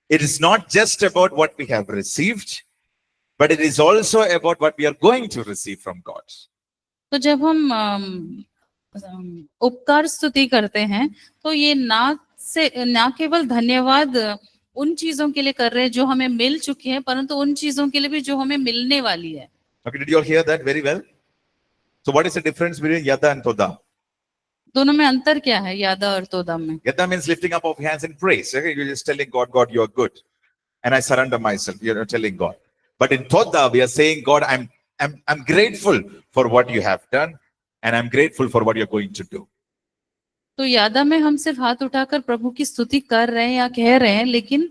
it is not just about what we have received, but it is also about what we are going to receive from God. तो जब हम उपकार स्तुति करते हैं, तो ये ना केवल धन्यवाद उन चीजों के लिए कर रहे हैं जो हमें मिल चुकी है, परंतु उन चीजों के लिए भी जो हमें मिलने वाली है. Okay, did you all hear that very well? So what is the difference between yada and toda? दोनों में अंतर क्या है, यादा और तोदा में? Yada means lifting up of hands in praise. Okay, you're just telling God, God, you're good, and I surrender myself. You're telling God. But in toda, we are saying, God, I'm grateful for what you have done, and I'm grateful for what you're going to do. तो यादा में हम सिर्फ हाथ उठाकर प्रभु की स्तुति कर रहे हैं या कह रहे हैं, लेकिन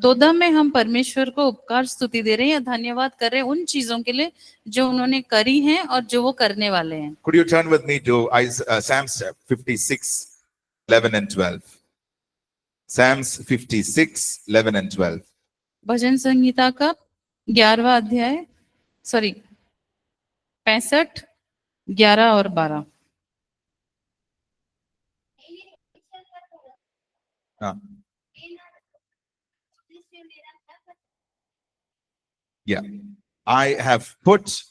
तोदा में हम परमेश्वर को उपकार स्तुति दे रहे हैं या धन्यवाद कर रहे हैं उन चीजों के लिए जो उन्होंने करी हैं और जो वो करने वाले हैं. Could you turn with me to Psalms 56, 11 and 12? Psalms 56, 11 and 12. भजन संहिता का 11वां अध्याय, 65, 11 और 12. Yeah, I have put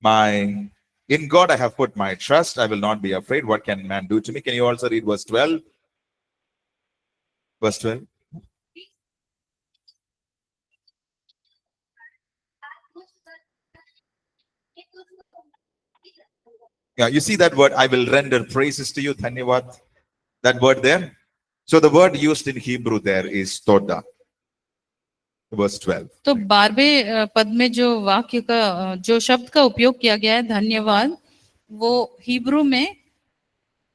in God I have put my trust. I will not be afraid. What can man do to me? Can you also read verse 12? Verse 12. Yeah, you see that word, I will render praises to you, dhanyavad. That word there. So the word used in Hebrew there is toda. Verse 12. तो 12वें पद में जो वाक्य का जो शब्द का उपयोग किया गया है धन्यवाद, वो हिब्रू में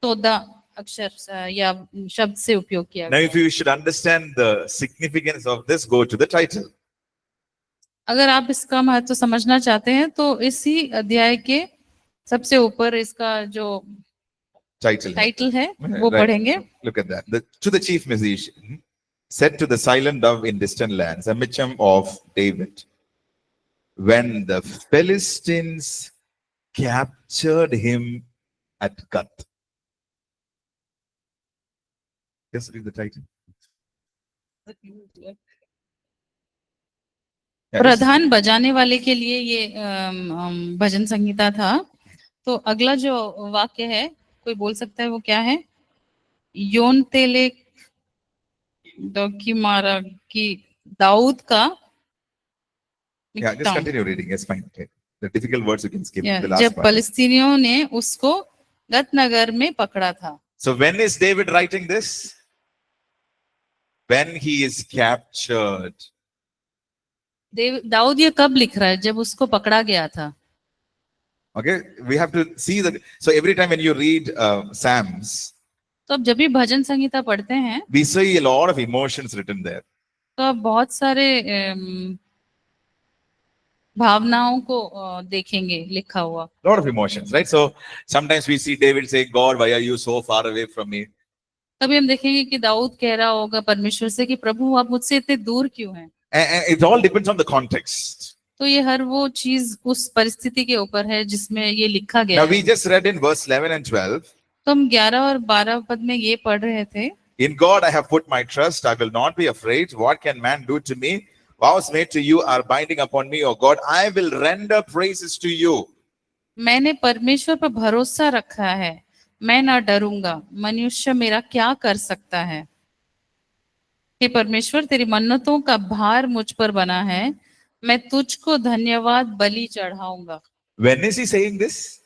तोदा अक्षर या शब्द से उपयोग किया Now गया. if you should understand the significance of this, go to the title. अगर आप इसका महत्व समझना चाहते हैं तो इसी अध्याय के सबसे ऊपर इसका जो टाइटल है वो पढ़ेंगे. Look at that. To the chief musician, said to the silent dove in distant lands, a Micham of David, when the Philistines captured him at Gath. Just read the title. प्रधान बजाने वाले के लिए ये भजन संहिता था. तो अगला जो वाक्य है, कोई बोल सकता है वो क्या है? योन तेले मारा की दाऊद का. Yeah, just continue reading. It's fine. Okay. The difficult words you can skip. The last जब part. फलस्तीनियों ने उसको गत नगर में पकड़ा था. So when is David writing this? When he is captured. Dawood ये कब लिख रहा है? जब उसको पकड़ा गया था. Okay, we have to see that. So every time when you read Psalms, तो अब जब भी भजन संहिता पढ़ते हैं we see a lot of emotions written there. तो अब बहुत सारे भावनाओं को देखेंगे लिखा हुआ. Lot of emotions, right? So sometimes we see David say, God, why are you so far away from me? तभी हम देखेंगे कि दाऊद कह रहा होगा परमेश्वर से कि प्रभु आप मुझसे इतने दूर क्यों हैं. And it all depends on the context. तो ये हर वो चीज उस परिस्थिति के ऊपर है जिसमें ये लिखा गया. Now we just read in verse 11 and 12. तो हम 11 और 12 पद में ये पढ़ रहे थे. In God I have put my trust. I will not be afraid. What can man do to me? Vows made to you are binding upon me, O God. I will render praises to you. मैंने परमेश्वर पर भरोसा रखा है, मैं ना डरूंगा. मनुष्य मेरा क्या कर सकता है? हे परमेश्वर, तेरी मन्नतों का भार मुझ पर बना है, मैं तुझको धन्यवाद बलि चढ़ाऊंगा. When is he saying this?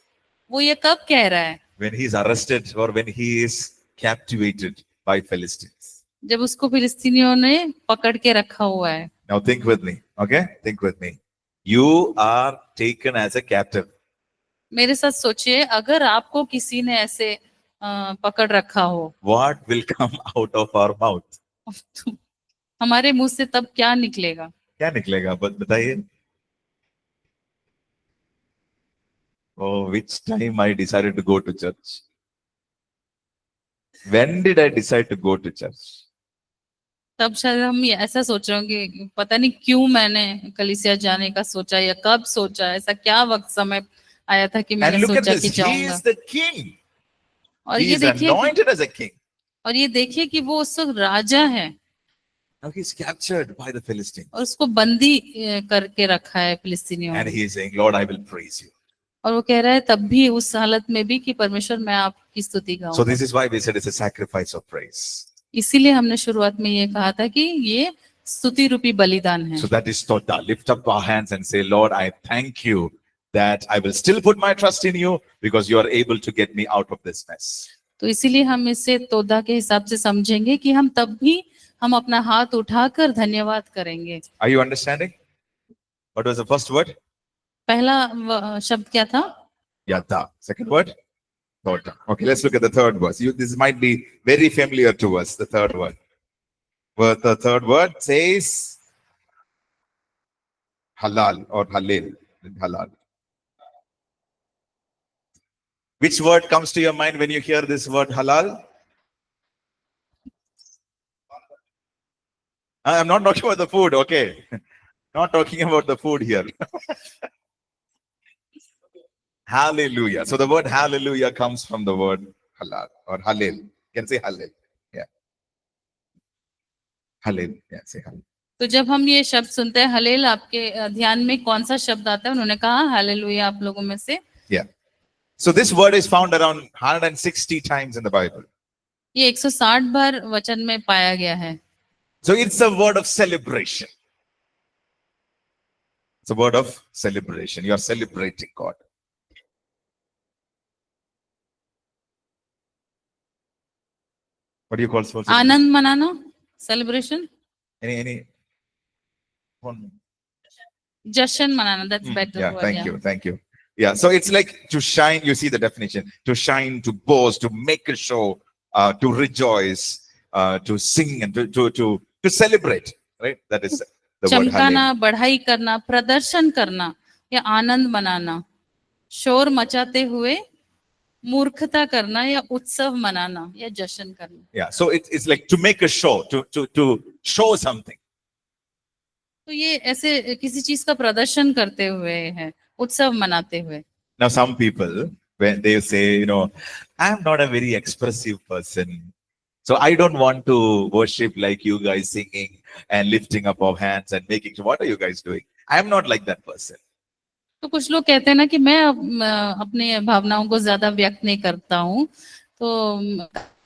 वो ये कब कह रहा है? When he is arrested or when he is captivated by Philistines. जब उसको फिलिस्तीनियों ने पकड़ के रखा हुआ है. Now think with me, okay? Think with me. You are taken as a captive. मेरे साथ सोचिए, अगर आपको किसी ने ऐसे पकड़ रखा हो, What will come out of our mouth? हमारे मुंह से तब क्या निकलेगा? क्या निकलेगा बताइए? Oh, which time I decided to go to church? When did I decide to go to church? तब शायद हम ऐसा सोच रहे होंगे, पता नहीं क्यों मैंने कलीसिया जाने का सोचा या कब सोचा, ऐसा क्या वक्त समय आया था कि मैंने सोचा कि जाऊंगा. He is the king. और He ये is देखिए, anointed as a king. और ये देखिए कि वो उस वक्त राजा है. Now he is captured by the Philistines. और उसको बंदी करके रखा है फिलिस्तीनियों And ने. he is saying, Lord, I will praise you. और वो कह रहा है तब भी उस हालत में भी कि परमेश्वर मैं आपकी स्तुति गाऊंगा. So this is why we said it's a sacrifice of praise. इसीलिए हमने शुरुआत में ये कहा था कि ये स्तुति रूपी बलिदान है। So that is Toda. Lift up our hands and say, Lord, I thank you that I will still put my trust in you because you are able to get me out of this mess. तो इसीलिए हम इसे तोदा के हिसाब से समझेंगे कि हम तब भी हम अपना हाथ उठाकर धन्यवाद करेंगे। Are you understanding? What was the first word? पहला शब्द क्या था? Yada. Second word? Toda. Okay, let's look at the third verse. This might be very familiar to us, the third word. But the third word says halal or halal. Halal. Which word comes to your mind when you hear this word halal? I'm not talking about the food, okay? Not talking about the food here. Hallelujah. So the word hallelujah comes from the word halal or halal. You can say halal. Yeah. Halal. Yeah, say halal. तो जब हम ये शब्द सुनते हैं हलेल, आपके ध्यान में कौन सा शब्द आता है? उन्होंने कहा हालेलुया आप लोगों में से। Yeah. So this word is found around 160 times in the Bible. ये 160 बार वचन में पाया गया है। So it's a word of celebration. It's a word of celebration. You are celebrating God. What do you call so? आनंद मनाना, celebration, Any one? जश्न मनाना, that's better Yeah, word, thank yeah. you, thank you. Yeah, so it's like to shine. You see the definition: to shine, to boast, to make a show, to rejoice, to sing, and to celebrate. Right? That is the word चमकाना, halal. बढ़ाई करना, प्रदर्शन करना या आनंद मनाना, शोर मचाते हुए मूर्खता करना या उत्सव मनाना या जश्न करना। Yeah, so it's like to make a show, to show something. तो ये ऐसे किसी चीज का प्रदर्शन करते हुए है, उत्सव मनाते हुए। Now, some people, when they say, I'm not a very expressive person, so I don't want to worship like you guys singing and lifting up our hands and making. What are you guys doing? I'm not like that person. तो कुछ लोग कहते हैं ना कि मैं अपनी भावनाओं को ज्यादा व्यक्त नहीं करता हूँ, तो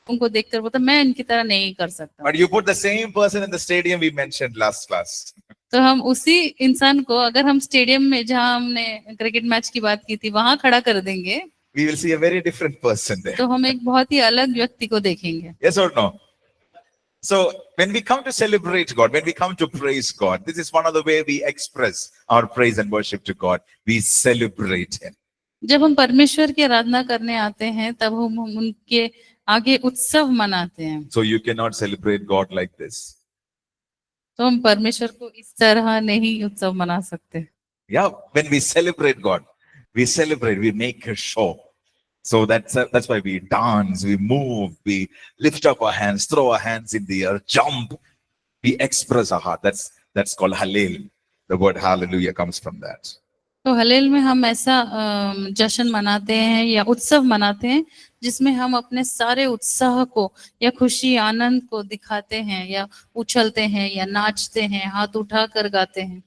उनको देखकर बोलता मैं इनकी तरह नहीं कर सकता। But you put the same person in the stadium we mentioned last class. तो हम उसी इंसान को अगर हम स्टेडियम में जहां हमने क्रिकेट मैच की बात की थी वहां खड़ा कर देंगे, We will see a very different person there. तो हम एक बहुत ही अलग व्यक्ति को देखेंगे। Yes or no? So when we come to celebrate God, when we come to praise God, this is one of the way we express our praise and worship to God. We celebrate Him. जब हम परमेश्वर की आराधना करने आते हैं तब हम उनके आगे उत्सव मनाते हैं। So you cannot celebrate God like this. तो हम परमेश्वर को इस तरह नहीं उत्सव मना सकते। Yeah, when we celebrate God, we celebrate, we make a show. So that's why we dance, we move, we lift up our hands, throw our hands in the air, jump. We express our heart. That's called Hallel. The word hallelujah comes from that. तो हलेल में हम ऐसा जश्न मनाते हैं या उत्सव मनाते हैं जिसमें हम अपने सारे उत्साह को या खुशी आनंद को दिखाते हैं या उछलते हैं या नाचते हैं, हाथ उठाकर गाते हैं।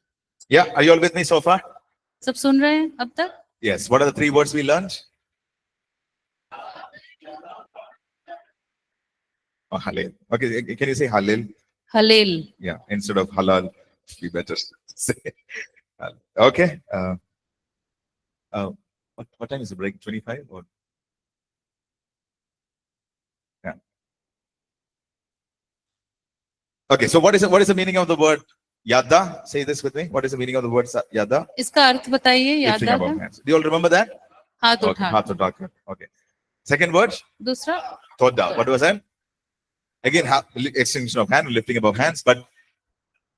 Yeah, are you all with me so far? सब सुन रहे हैं अब तक? Yes. What are the 3 words we learned? Oh, Hallel. Okay, can you say Hallel? हलेल। Yeah, instead of halal, we better say. Okay. What time is the break? 25 or? Yeah. Okay, so what is the meaning of the word yada? Say this with me. What is the meaning of the word yada? इसका अर्थ बताइए। याद Lifting up our hands. Do you all remember that? हाथ Okay, उठा। हाथ उठाकर. Okay. Second word? दूसरा Toda. What was that? Again, extension of hand, lifting above hands, but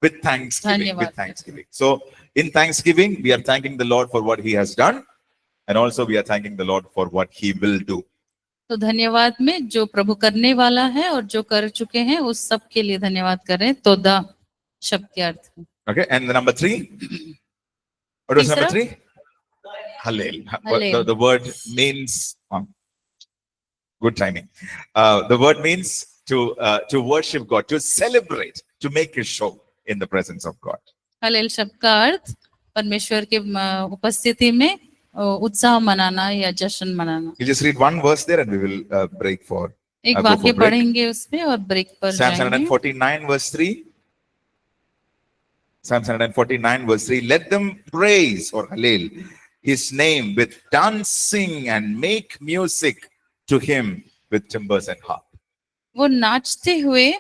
with thanksgiving. धन्यवाद। With thanksgiving. So in thanksgiving, we are thanking the Lord for what He has done, and also we are thanking the Lord for what He will do. तो धन्यवाद में जो प्रभु करने वाला है और जो कर चुके हैं उस सब के लिए धन्यवाद करें। तोदा शब्द के अर्थ। Okay, and the number 3. What was number तीसरा? 3? Hallel. Hallel. The word means good timing. The word means to worship God, to celebrate, to make a show in the presence of God. हलेल शब्द का अर्थ परमेश्वर के उपस्थिति में उत्साह मनाना या जश्न मनाना। You just read one verse there, and we will break for. एक go वाक्य for break. पढ़ेंगे उसमें और ब्रेक पर Psalm जाएंगे। 149 verse 3. Psalms 149 verse 3. Let them praise or hallel his name with dancing and make music to him with timbers and harp. वो नाचते हुए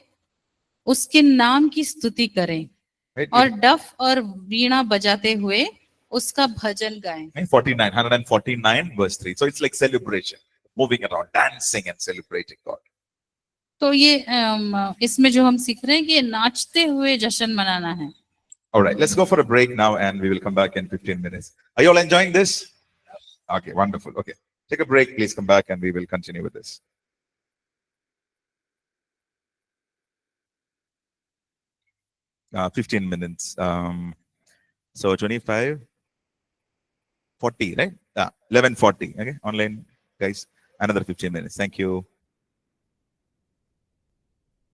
उसके नाम की स्तुति करें Right? और डफ और वीणा बजाते हुए उसका भजन गाएं. 149 verse 3. So it's like celebration, moving around, dancing and celebrating God. तो ये इसमें जो हम सीख रहे हैं कि ये नाचते हुए जश्न मनाना है. All right, let's go for a break now and we will come back in 15 minutes. Are you all enjoying this? Okay, wonderful. Okay, take a break, please come back and we will continue with this. Uh, 15 minutes. So 25, 40, right? 11:40. Okay, online guys, another 15 minutes. Thank you.